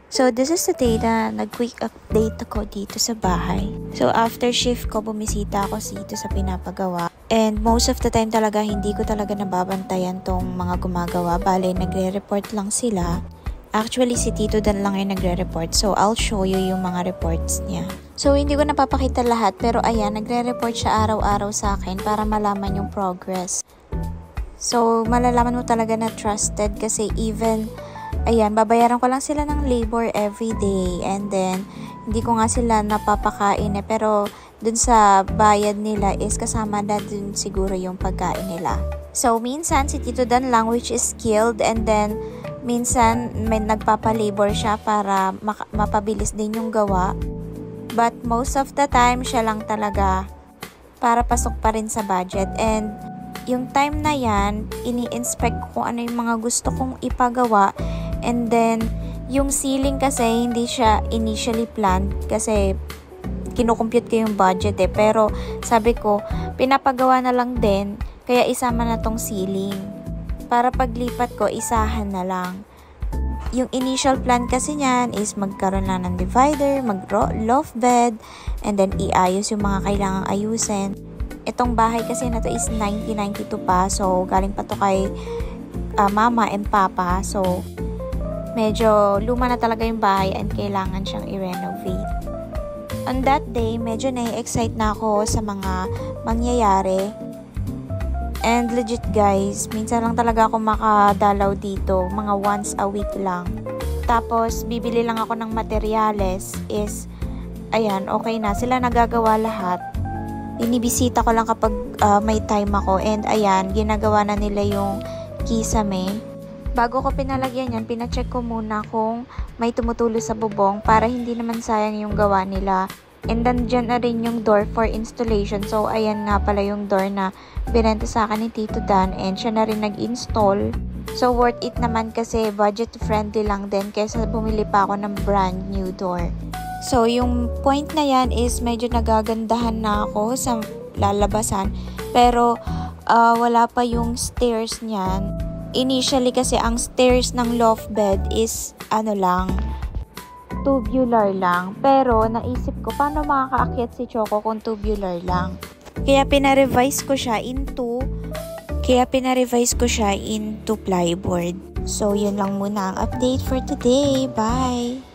So, this is the day na nag-quick update ako dito sa bahay. So, after shift ko, bumisita ako dito sa pinapagawa. And most of the time talaga, hindi ko talaga nababantayan tong mga gumagawa. Bale, nagre-report lang sila. Actually, si Tito Dan lang yung nagre-report. So, I'll show you yung mga reports niya. So, hindi ko napapakita lahat. Pero ayan, nagre-report siya araw-araw sa akin para malaman yung progress. So, malalaman mo talaga na trusted kasi even... Ayan, babayaran ko lang sila ng labor every day. And then, hindi ko nga sila napapakain pero dun sa bayad nila is kasama na dun siguro yung pagkain nila. So, minsan si Tito Dan lang which is skilled and then minsan may nagpapa-labor siya para mapabilis din yung gawa. But most of the time, siya lang talaga para pasok pa rin sa budget. And yung time na yan, ini-inspect ko ano yung mga gusto kong ipagawa. And then, yung ceiling kasi hindi siya initially planned kasi kinukompute ko yung budget Pero sabi ko, pinapagawa na lang din kaya isama na tong ceiling. Para paglipat ko, isahan na lang. Yung initial plan kasi niyan is magkaroon lang ng divider, mag-loft bed, and then iayos yung mga kailangang ayusin. Itong bahay kasi na to is 1992 pa. So, galing pa to kay mama and papa. So, medyo luma na talaga yung bahay and kailangan siyang i-renovate. On that day, medyo na-excite na ako sa mga mangyayari. And legit guys, minsan lang talaga ako makadalaw dito, mga once a week lang. Tapos, bibili lang ako ng materyales is, ayan, okay na. Sila nagagawa lahat. Inibisita ko lang kapag may time ako. And ayan, ginagawa na nila yung kisame. Bago ko pinalagyan yan, pinacheck ko muna kung may tumutulo sa bubong para hindi naman sayang yung gawa nila. And then, dyan na rin yung door for installation. So, ayan nga pala yung door na binenta sa akin ni Tito Dan and siya na rin nag-install. So, worth it naman kasi budget-friendly lang din kaysa bumili pa ako ng brand new door. So, yung point na yan is medyo nagagandahan na ako sa lalabasan. Pero, wala pa yung stairs niyan. Initially kasi ang stairs ng loft bed is tubular lang. Pero naisip ko paano makakaakyat si Choco kung tubular lang. Kaya pina-revise ko siya into plyboard. So yun lang muna ang update for today. Bye!